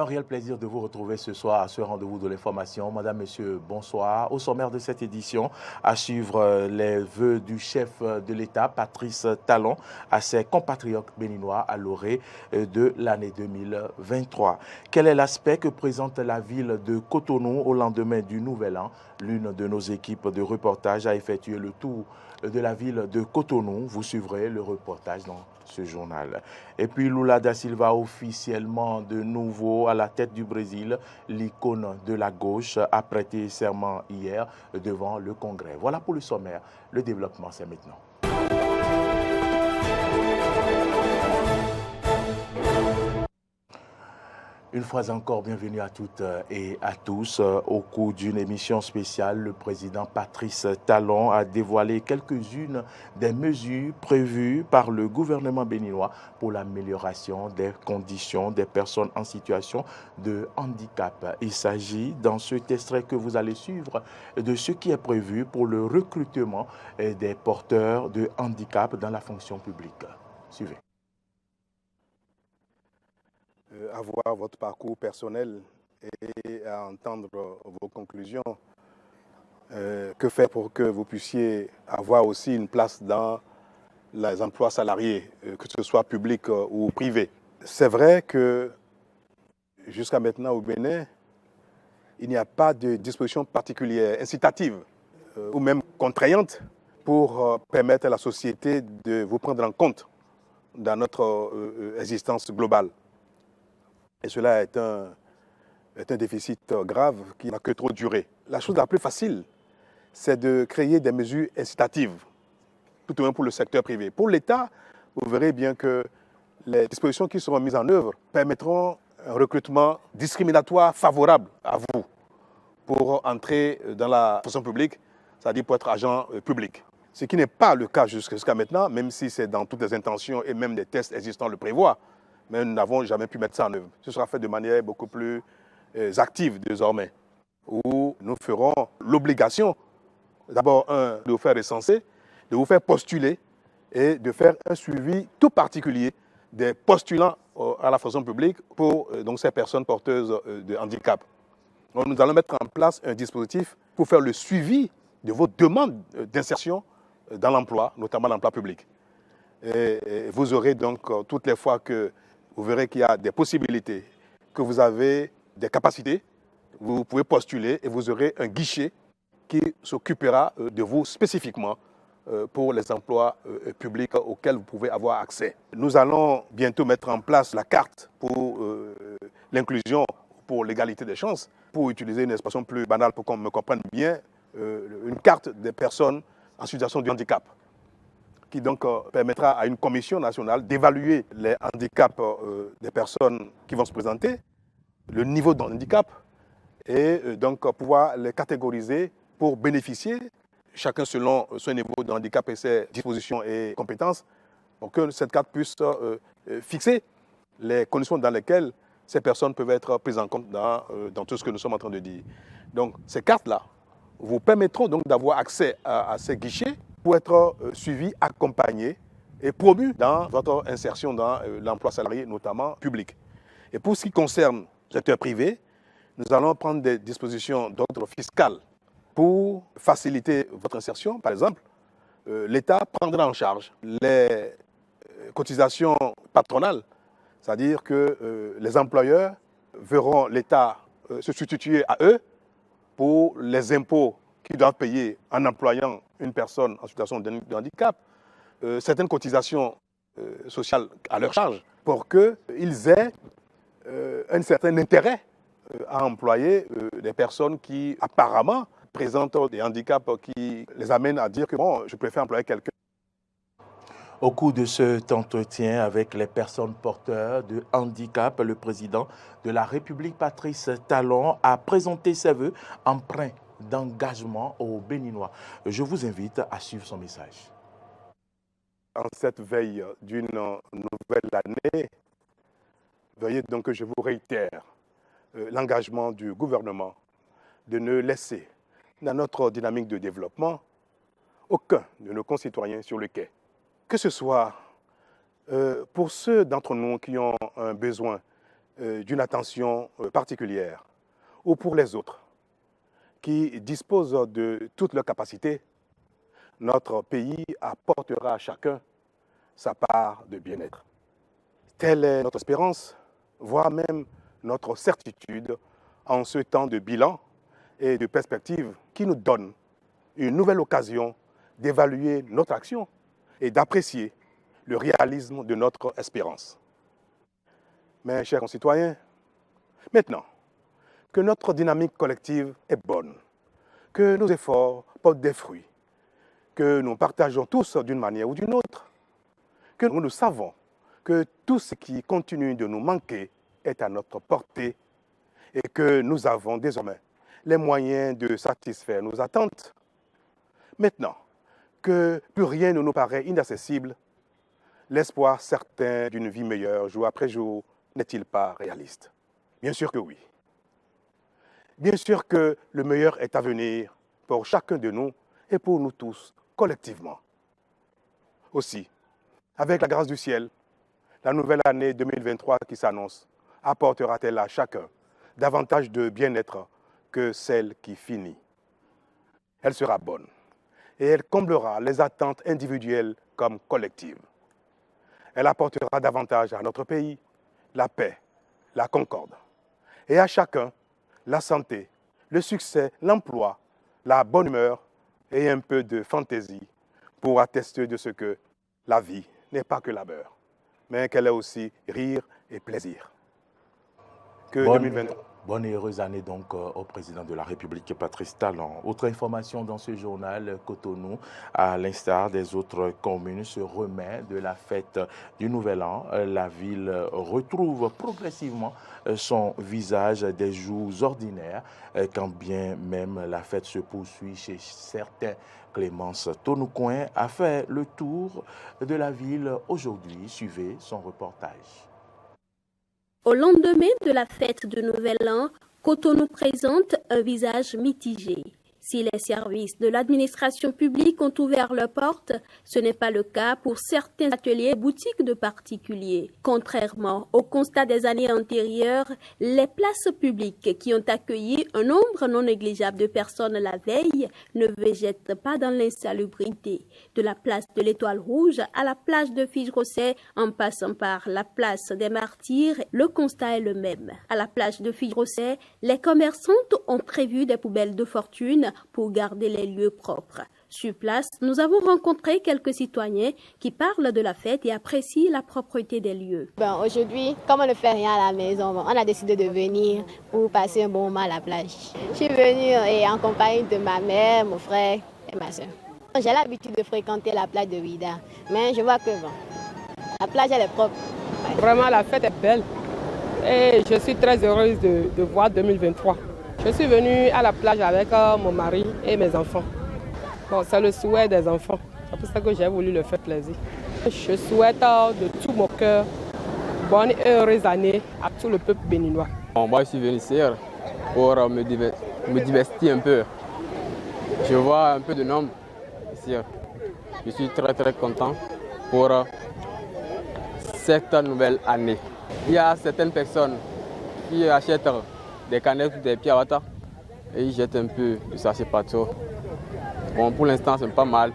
réel plaisir de vous retrouver ce soir à ce rendez-vous de l'information. Madame, Monsieur, bonsoir. Au sommaire de cette édition, à suivre les vœux du chef de l'État, Patrice Talon, à ses compatriotes béninois à l'orée de l'année 2023. Quel est l'aspect que présente la ville de Cotonou au lendemain du Nouvel An? L'une de nos équipes de reportage a effectué le tour de la ville de Cotonou. Vous suivrez le reportage dans ce journal. Et puis Lula da Silva, officiellement de nouveau à la tête du Brésil, l'icône de la gauche, a prêté serment hier devant le Congrès. Voilà pour le sommaire. Le développement, c'est maintenant. Une fois encore, bienvenue à toutes et à tous. Au cours d'une émission spéciale, le président Patrice Talon a dévoilé quelques-unes des mesures prévues par le gouvernement béninois pour l'amélioration des conditions des personnes en situation de handicap. Il s'agit, dans cet extrait que vous allez suivre, de ce qui est prévu pour le recrutement des porteurs de handicap dans la fonction publique. Suivez. À voir votre parcours personnel et à entendre vos conclusions. Que faire pour que vous puissiez avoir aussi une place dans les emplois salariés, que ce soit public ou privé? C'est vrai que jusqu'à maintenant au Bénin, il n'y a pas de disposition particulière, incitative ou même contraignante pour permettre à la société de vous prendre en compte dans notre existence globale. Et cela est un déficit grave qui n'a que trop duré. La chose la plus facile, c'est de créer des mesures incitatives, tout au moins pour le secteur privé. Pour l'État, vous verrez bien que les dispositions qui seront mises en œuvre permettront un recrutement discriminatoire favorable à vous pour entrer dans la fonction publique, c'est-à-dire pour être agent public. Ce qui n'est pas le cas jusqu'à maintenant, même si c'est dans toutes les intentions et même les tests existants le prévoient. Mais nous n'avons jamais pu mettre ça en œuvre. Ce sera fait de manière beaucoup plus active désormais, où nous ferons l'obligation, d'abord, de vous faire recenser, de vous faire postuler et de faire un suivi tout particulier des postulants à la fonction publique pour donc, ces personnes porteuses de handicap. Donc, nous allons mettre en place un dispositif pour faire le suivi de vos demandes d'insertion dans l'emploi, notamment l'emploi public. Et vous aurez donc, toutes les fois que vous verrez qu'il y a des possibilités, que vous avez des capacités, vous pouvez postuler et vous aurez un guichet qui s'occupera de vous spécifiquement pour les emplois publics auxquels vous pouvez avoir accès. Nous allons bientôt mettre en place la carte pour l'inclusion, pour l'égalité des chances, pour utiliser une expression plus banale pour qu'on me comprenne bien, une carte des personnes en situation de handicap, qui donc permettra à une commission nationale d'évaluer les handicaps des personnes qui vont se présenter, le niveau de handicap, et donc pouvoir les catégoriser pour bénéficier, chacun selon son niveau de handicap et ses dispositions et compétences, pour que cette carte puisse fixer les conditions dans lesquelles ces personnes peuvent être prises en compte dans tout ce que nous sommes en train de dire. Donc ces cartes-là vous permettront donc d'avoir accès à ces guichets pour être suivi, accompagné et promu dans votre insertion dans l'emploi salarié, notamment public. Et pour ce qui concerne le secteur privé, nous allons prendre des dispositions d'ordre fiscal pour faciliter votre insertion. Par exemple, l'État prendra en charge les cotisations patronales, c'est-à-dire que les employeurs verront l'État se substituer à eux pour les impôts qu'ils doivent payer en employant une personne en situation de handicap, certaines cotisations sociales à leur charge, pour qu'ils aient un certain intérêt à employer des personnes qui apparemment présentent des handicaps qui les amènent à dire que bon, je préfère employer quelqu'un. Au cours de cet entretien avec les personnes porteurs de handicap, le président de la République, Patrice Talon, a présenté ses vœux empreints d'engagement aux Béninois. Je vous invite à suivre son message. En cette veille d'une nouvelle année, veuillez donc que je vous réitère l'engagement du gouvernement de ne laisser dans notre dynamique de développement aucun de nos concitoyens sur le quai. Que ce soit pour ceux d'entre nous qui ont un besoin d'une attention particulière, ou pour les autres qui disposent de toutes leurs capacités, notre pays apportera à chacun sa part de bien-être. Telle est notre espérance, voire même notre certitude en ce temps de bilan et de perspective qui nous donne une nouvelle occasion d'évaluer notre action et d'apprécier le réalisme de notre espérance. Mes chers concitoyens, maintenant que notre dynamique collective est bonne, que nos efforts portent des fruits, que nous partageons tous d'une manière ou d'une autre, que nous savons que tout ce qui continue de nous manquer est à notre portée et que nous avons désormais les moyens de satisfaire nos attentes. Maintenant que plus rien ne nous paraît inaccessible, l'espoir certain d'une vie meilleure jour après jour n'est-il pas réaliste? Bien sûr que oui. Bien sûr que le meilleur est à venir pour chacun de nous et pour nous tous collectivement. Aussi, avec la grâce du ciel, la nouvelle année 2023 qui s'annonce apportera-t-elle à chacun davantage de bien-être que celle qui finit? Elle sera bonne et elle comblera les attentes individuelles comme collectives. Elle apportera davantage à notre pays la paix, la concorde et à chacun la santé, le succès, l'emploi, la bonne humeur et un peu de fantaisie pour attester de ce que la vie n'est pas que labeur, mais qu'elle est aussi rire et plaisir. Que 2023... Bonne et heureuse année donc au président de la République, Patrice Talon. Autre information dans ce journal, Cotonou, à l'instar des autres communes, se remet de la fête du Nouvel An. La ville retrouve progressivement son visage des jours ordinaires, quand bien même la fête se poursuit chez certains. Clémence Tonoucoin a fait le tour de la ville aujourd'hui. Suivez son reportage. Au lendemain de la fête de Nouvel An, Cotonou présente un visage mitigé. Si les services de l'administration publique ont ouvert leurs portes, ce n'est pas le cas pour certains ateliers et boutiques de particuliers. Contrairement au constat des années antérieures, les places publiques qui ont accueilli un nombre non négligeable de personnes la veille ne végètent pas dans l'insalubrité. De la place de l'Étoile Rouge à la plage de Fige-Rosset, en passant par la place des Martyrs, le constat est le même. À la plage de Fige-Rosset, les commerçantes ont prévu des poubelles de fortune pour garder les lieux propres. Sur place, nous avons rencontré quelques citoyens qui parlent de la fête et apprécient la propreté des lieux. Aujourd'hui, comme on ne fait rien à la maison, on a décidé de venir pour passer un bon moment à la plage. Je suis venue en compagnie de ma mère, mon frère et ma soeur. J'ai l'habitude de fréquenter la plage de Ouida, mais je vois que la plage elle est propre. Vraiment, la fête est belle et je suis très heureuse de voir 2023. Je suis venue à la plage avec mon mari et mes enfants. Bon, c'est le souhait des enfants. C'est pour ça que j'ai voulu leur faire plaisir. Je souhaite de tout mon cœur bonne et heureuse année à tout le peuple béninois. Moi, je suis venu ici pour me divertir un peu. Je vois un peu de nombre ici. Je suis très très content pour cette nouvelle année. Il y a certaines personnes qui achètent des canettes ou des piawata et ils jettent un peu de sachet partout. Bon, pour l'instant, c'est pas mal,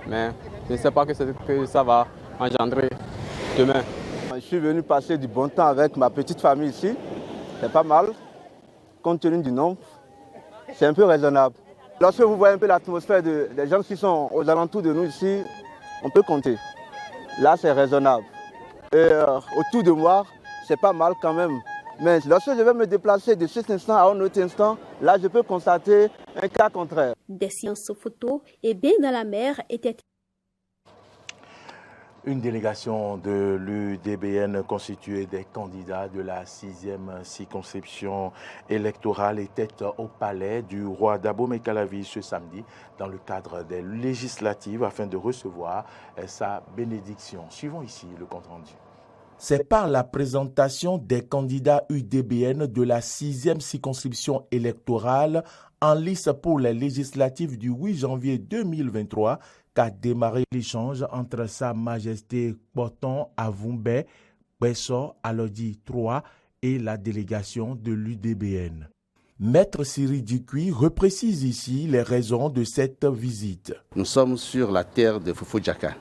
mais je ne sais pas que ça va engendrer demain. Je suis venu passer du bon temps avec ma petite famille ici. C'est pas mal, compte tenu du nombre. C'est un peu raisonnable. Lorsque vous voyez un peu l'atmosphère des gens qui sont aux alentours de nous ici, on peut compter. Là, c'est raisonnable. Et autour de moi, c'est pas mal quand même. Mais lorsque je vais me déplacer de cet instant à un autre instant, là, je peux constater un cas contraire. Des séances photos et bains dans la mer étaient... Une délégation de l'UDBN constituée des candidats de la 6e circonscription électorale était au palais du roi d'Abomey-Calavi ce samedi dans le cadre des législatives afin de recevoir sa bénédiction. Suivons ici le compte-rendu. C'est par la présentation des candidats UDBN de la 6e circonscription électorale en lice pour les législatives du 8 janvier 2023 qu'a démarré l'échange entre Sa Majesté Boton Avoumbé, Besso Alodi III et la délégation de l'UDBN. Maître Siri Dikui reprécise ici les raisons de cette visite. Nous sommes sur la terre de Fofo Djaka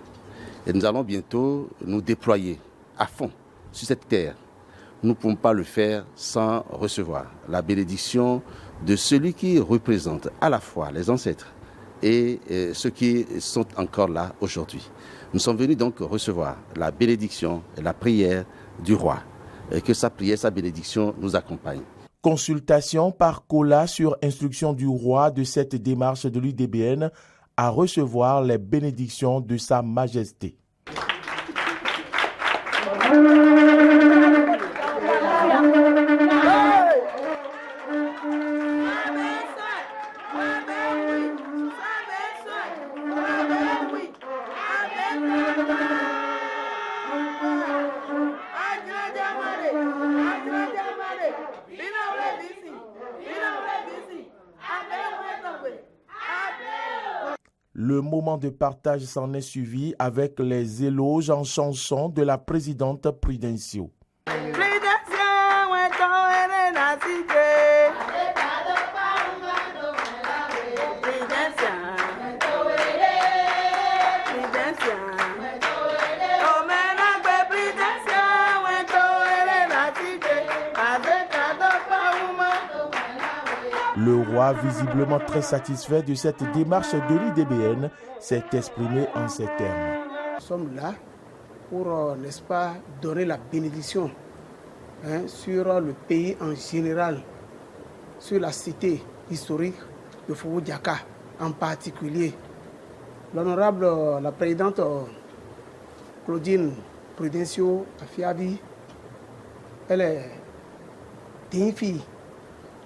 et nous allons bientôt nous déployer à fond sur cette terre. Nous ne pouvons pas le faire sans recevoir la bénédiction de celui qui représente à la fois les ancêtres et ceux qui sont encore là aujourd'hui. Nous sommes venus donc recevoir la bénédiction et la prière du roi. Et que sa prière, sa bénédiction nous accompagne. Consultation par Kola sur instruction du roi de cette démarche de l'UDBN à recevoir les bénédictions de Sa Majesté. Le moment de partage s'en est suivi avec les éloges en chanson de la présidente Prudencio. Le roi, visiblement très satisfait de cette démarche de l'UDBN, s'est exprimé en ces termes. Nous sommes là pour, n'est-ce pas, donner la bénédiction sur le pays en général, sur la cité historique de Fofo Djaka en particulier. L'honorable, la présidente Claudine Prudencio Afiavi, elle est digne fille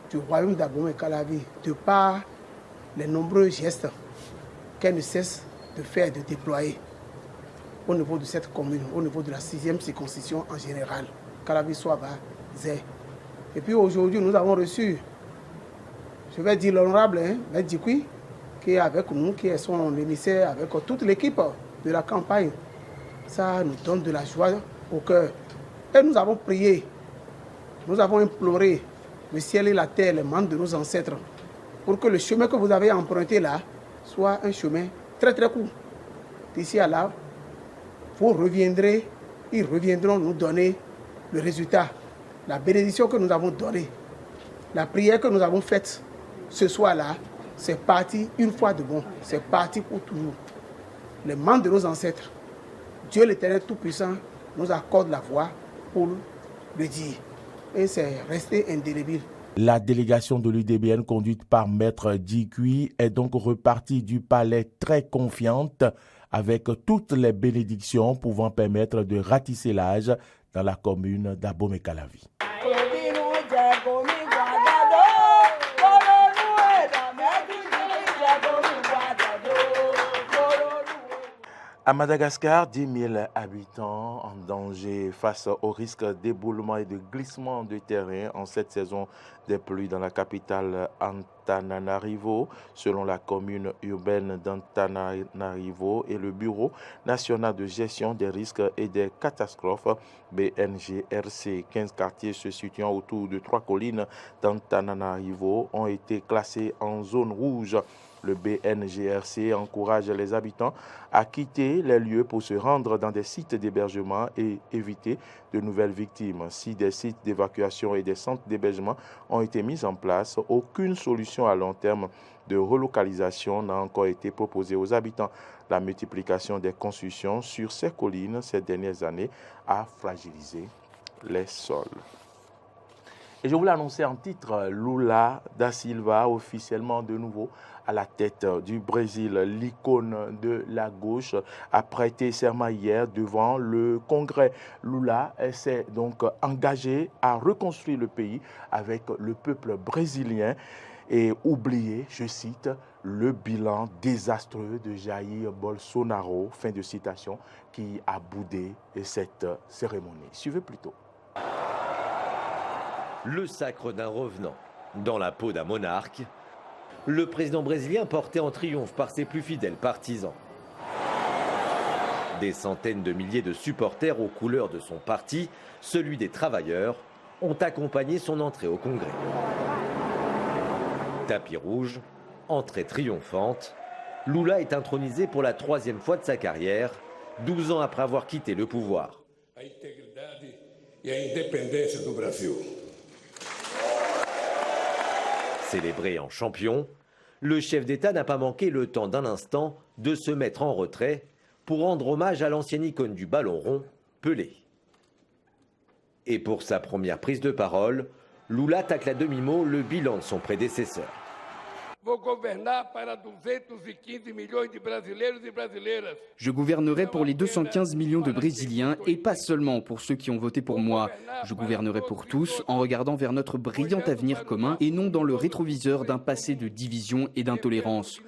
du royaume d'Abomey-Calavi, de par les nombreux gestes qu'elle ne cesse de faire, de déployer au niveau de cette commune, au niveau de la 6e circonscription en général, Calavi, Soaba, Zé. Et puis aujourd'hui, nous avons reçu, je vais dire l'honorable Maître Dikui, qui est avec nous, qui est son émissaire, avec toute l'équipe de la campagne. Ça nous donne de la joie au cœur. Et nous avons prié, nous avons imploré le ciel et la terre, les membres de nos ancêtres, pour que le chemin que vous avez emprunté là soit un chemin très très court. D'ici à là, vous reviendrez, ils reviendront nous donner le résultat, la bénédiction que nous avons donnée, la prière que nous avons faite ce soir-là, c'est parti une fois de bon, c'est parti pour toujours. Les membres de nos ancêtres, Dieu l'Éternel Tout-Puissant nous accorde la voix pour le dire. Et c'est resté indélébile. La délégation de l'UDBN conduite par Maître Dikui est donc repartie du palais très confiante avec toutes les bénédictions pouvant permettre de ratisser l'âge dans la commune d'Abomey-Calavi. À Madagascar, 10 000 habitants en danger face au risque d'éboulement et de glissement de terrain en cette saison des pluies dans la capitale Antananarivo, selon la commune urbaine d'Antananarivo et le Bureau national de gestion des risques et des catastrophes, BNGRC. 15 quartiers se situant autour de 3 collines d'Antananarivo ont été classés en zone rouge. Le BNGRC encourage les habitants à quitter les lieux pour se rendre dans des sites d'hébergement et éviter de nouvelles victimes. Si des sites d'évacuation et des centres d'hébergement ont été mis en place, aucune solution à long terme de relocalisation n'a encore été proposée aux habitants. La multiplication des constructions sur ces collines ces dernières années a fragilisé les sols. Et je voulais annoncer en titre, Lula da Silva officiellement de nouveau à la tête du Brésil. L'icône de la gauche a prêté serment hier devant le Congrès. Lula s'est donc engagé à reconstruire le pays avec le peuple brésilien et oublier, je cite, le bilan désastreux de Jair Bolsonaro, fin de citation, qui a boudé cette cérémonie. Suivez plutôt. Le sacre d'un revenant dans la peau d'un monarque, le président brésilien porté en triomphe par ses plus fidèles partisans. Des centaines de milliers de supporters aux couleurs de son parti, celui des travailleurs, ont accompagné son entrée au Congrès. Tapis rouge, entrée triomphante, Lula est intronisé pour la 3e fois de sa carrière, 12 ans après avoir quitté le pouvoir. Célébré en champion, le chef d'État n'a pas manqué le temps d'un instant de se mettre en retrait pour rendre hommage à l'ancienne icône du ballon rond, Pelé. Et pour sa première prise de parole, Lula tacle à demi-mot le bilan de son prédécesseur. Je gouvernerai pour les 215 millions de Brésiliens et pas seulement pour ceux qui ont voté pour moi. Je gouvernerai pour tous en regardant vers notre brillant avenir commun et non dans le rétroviseur d'un passé de division et d'intolérance.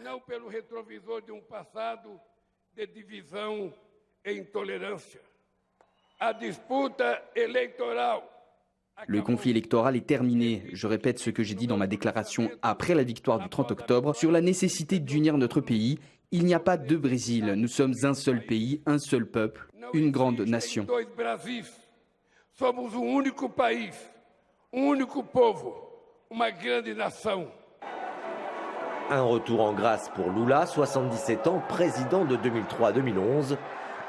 Le conflit électoral est terminé. Je répète ce que j'ai dit dans ma déclaration après la victoire du 30 octobre sur la nécessité d'unir notre pays. Il n'y a pas deux Brésil. Nous sommes un seul pays, un seul peuple, une grande nation. Un retour en grâce pour Lula, 77 ans, président de 2003 à 2011,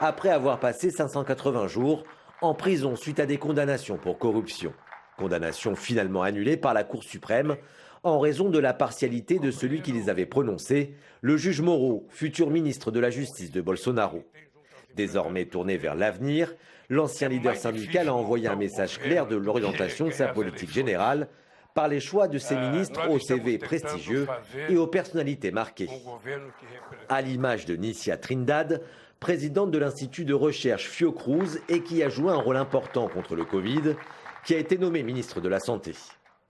après avoir passé 580 jours en prison suite à des condamnations pour corruption. Condamnations finalement annulées par la Cour suprême en raison de la partialité de celui qui les avait prononcées, le juge Moro, futur ministre de la Justice de Bolsonaro. Désormais tourné vers l'avenir, l'ancien leader syndical a envoyé un message clair de l'orientation de sa politique générale par les choix de ses ministres au CV prestigieux et aux personnalités marquées. À l'image de Nicia Trindade, présidente de l'Institut de recherche Fiocruz et qui a joué un rôle important contre le Covid, qui a été nommée ministre de la Santé.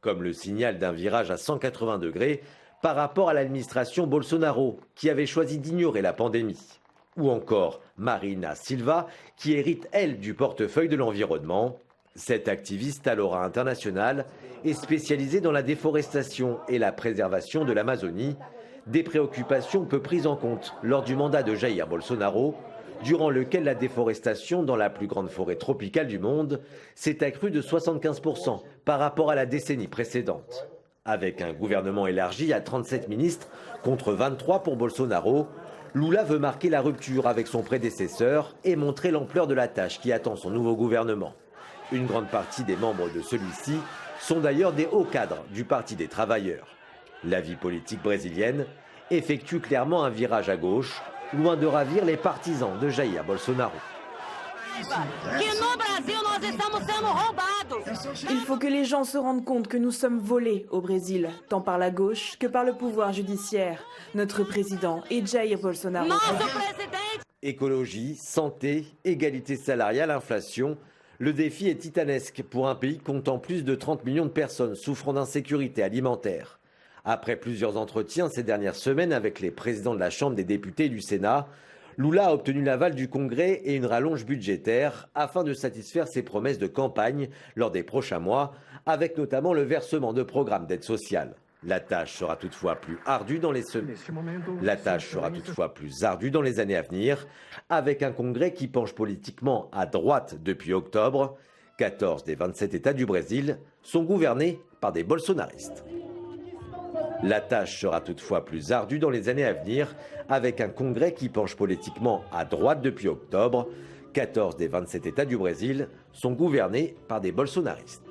Comme le signal d'un virage à 180 degrés par rapport à l'administration Bolsonaro, qui avait choisi d'ignorer la pandémie. Ou encore Marina Silva, qui hérite, elle, du portefeuille de l'environnement. Cette activiste à l'aura internationale est spécialisée dans la déforestation et la préservation de l'Amazonie, des préoccupations peu prises en compte lors du mandat de Jair Bolsonaro, durant lequel la déforestation dans la plus grande forêt tropicale du monde s'est accrue de 75% par rapport à la décennie précédente. Avec un gouvernement élargi à 37 ministres contre 23 pour Bolsonaro, Lula veut marquer la rupture avec son prédécesseur et montrer l'ampleur de la tâche qui attend son nouveau gouvernement. Une grande partie des membres de celui-ci sont d'ailleurs des hauts cadres du Parti des travailleurs. La vie politique brésilienne effectue clairement un virage à gauche, loin de ravir les partisans de Jair Bolsonaro. Il faut que les gens se rendent compte que nous sommes volés au Brésil, tant par la gauche que par le pouvoir judiciaire. Notre président est Jair Bolsonaro. Écologie, santé, égalité salariale, inflation. Le défi est titanesque pour un pays comptant plus de 30 millions de personnes souffrant d'insécurité alimentaire. Après plusieurs entretiens ces dernières semaines avec les présidents de la Chambre des députés et du Sénat, Lula a obtenu l'aval du Congrès et une rallonge budgétaire afin de satisfaire ses promesses de campagne lors des prochains mois, avec notamment le versement de programmes d'aide sociale. La tâche sera toutefois plus ardue dans les années à venir, avec un Congrès qui penche politiquement à droite depuis octobre. 14 des 27 États du Brésil sont gouvernés par des bolsonaristes. La tâche sera toutefois plus ardue dans les années à venir, avec un Congrès qui penche politiquement à droite depuis octobre. 14 des 27 États du Brésil sont gouvernés par des bolsonaristes.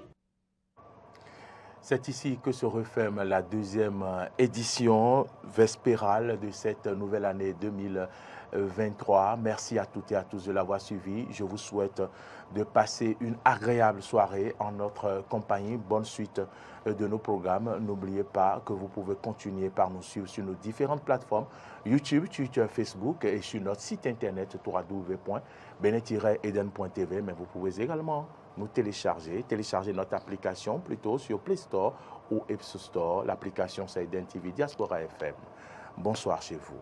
C'est ici que se referme la deuxième édition vespérale de cette nouvelle année 2023. Merci à toutes et à tous de l'avoir suivi. Je vous souhaite de passer une agréable soirée en notre compagnie. Bonne suite de nos programmes. N'oubliez pas que vous pouvez continuer par nous suivre sur nos différentes plateformes YouTube, Twitter, Facebook et sur notre site internet www.bene-eden.tv. Mais vous pouvez également nous télécharger notre application plutôt sur Play Store ou App Store. L'application c'est Eden TV Diaspora FM. Bonsoir chez vous.